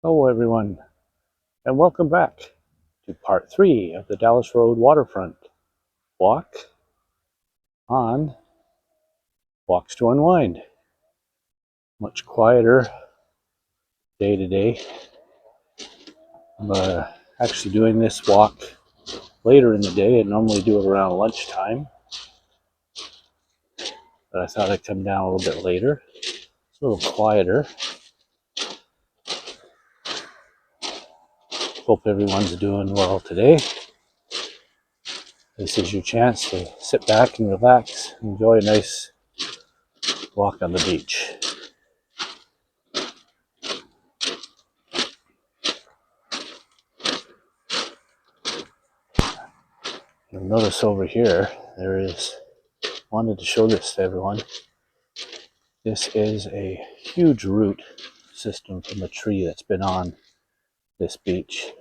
Hello everyone, and welcome back to part 3 of the Dallas Road Waterfront Walk on Walks to Unwind. Much quieter day today. I'm actually doing this walk later in the day. I normally do it around lunchtime, but I thought I'd come down a little bit later. It's a little quieter. Hope everyone's doing well today. This is your chance to sit back and relax, enjoy a nice walk on the beach. You'll notice over here, wanted to show this to everyone. This is a huge root system from a tree that's been on this beach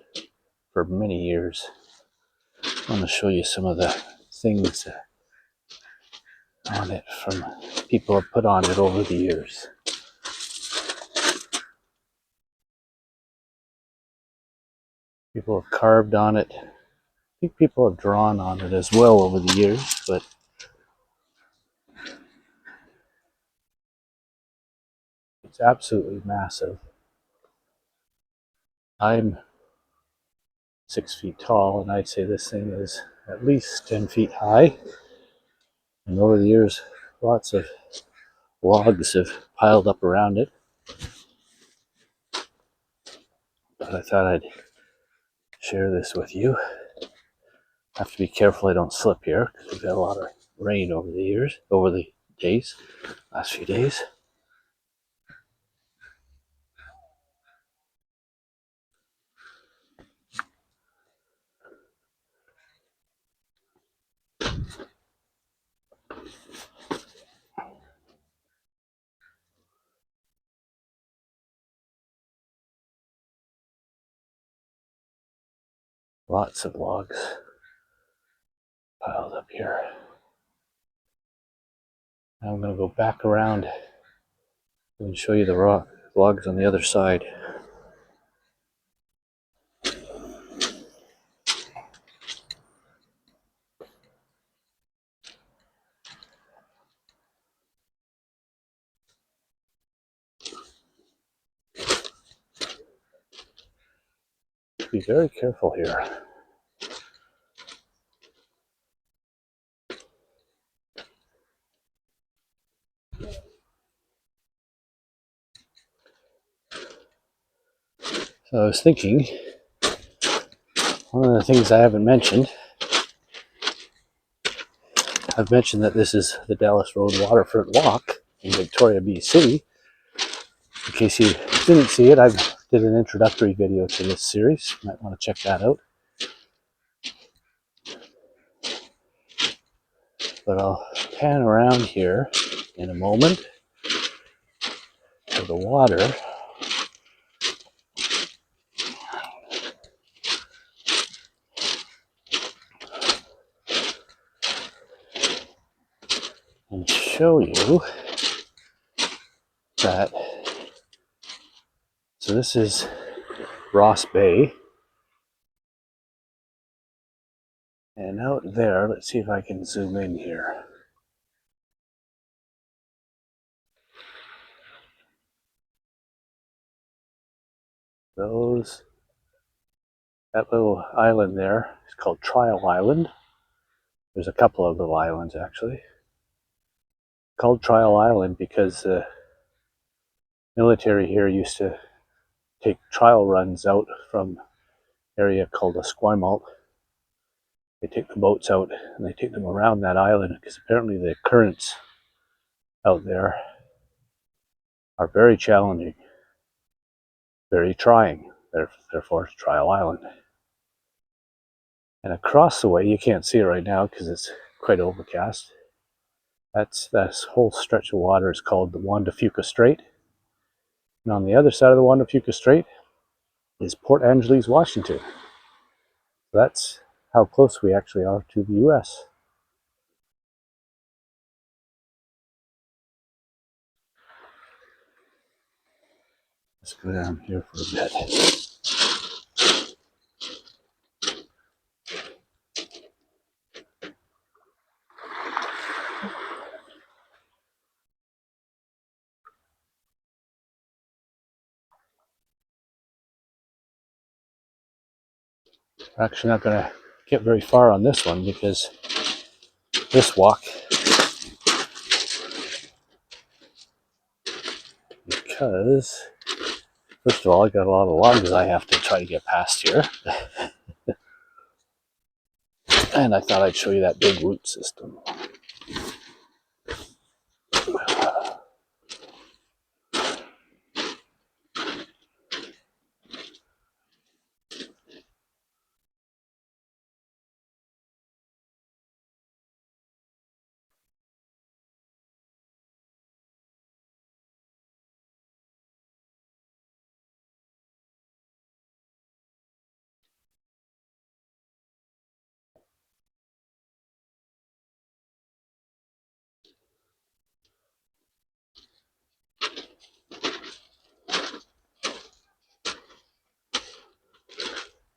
for many years. I want to show you some of the things on it from people have put on it over the years. People have carved on it. I think people have drawn on it as well over the years, but it's absolutely massive. I'm 6 feet tall, and I'd say this thing is at least 10 feet high. And over the years, lots of logs have piled up around it. But I thought I'd share this with you. I have to be careful I don't slip here because we've had a lot of rain over the days, last few days. Lots of logs piled up here. Now I'm going to go back around and show you the logs on the other side. Be very careful here. So I was thinking, one of the things I haven't mentioned, I've mentioned that this is the Dallas Road Waterfront Walk in Victoria, BC. In case you didn't see it, I did an introductory video to this series. You might want to check that out. But I'll pan around here in a moment to the water. And show you that, so this is Ross Bay, and out there, let's see if I can zoom in here. That little island there is called Trial Island. There's a couple of little islands actually. Called Trial Island because the military here used to take trial runs out from an area called Esquimalt. They take the boats out and they take them around that island because apparently the currents out there are very challenging, very trying. Therefore, it's Trial Island. And across the way, you can't see it right now because it's quite overcast. That whole stretch of water is called the Juan de Fuca Strait. And on the other side of the Juan de Fuca Strait is Port Angeles, Washington. That's how close we actually are to the US. Let's go down here for a bit. We're actually not going to get very far on this one because this walk, first of all, I got a lot of logs I have to try to get past here. And I thought I'd show you that big root system.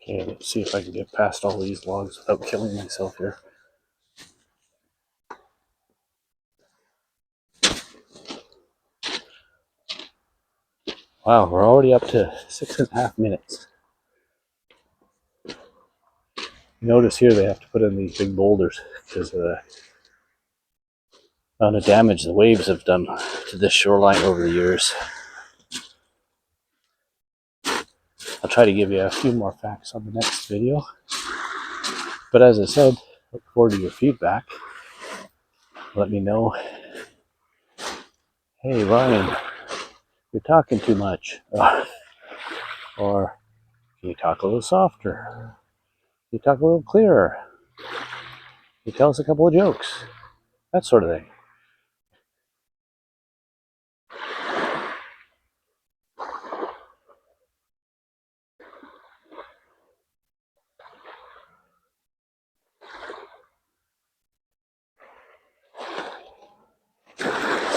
Okay, let's see if I can get past all these logs without killing myself here. Wow, we're already up to 6.5 minutes. You notice here they have to put in these big boulders because of the amount of damage the waves have done to this shoreline over the years. I'll try to give you a few more facts on the next video. But as I said, look forward to your feedback. Let me know, hey Ryan, you're talking too much. Or can you talk a little softer? Can you talk a little clearer? Can you tell us a couple of jokes? That sort of thing.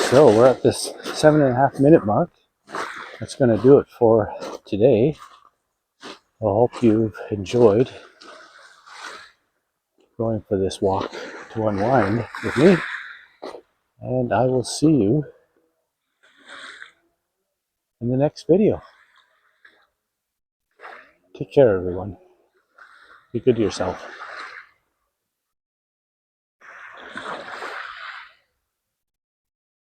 So we're at this 7.5 minute mark. That's going to do it for today. I hope you've enjoyed going for this walk to unwind with me. And I will see you in the next video. Take care, everyone. Be good to yourself.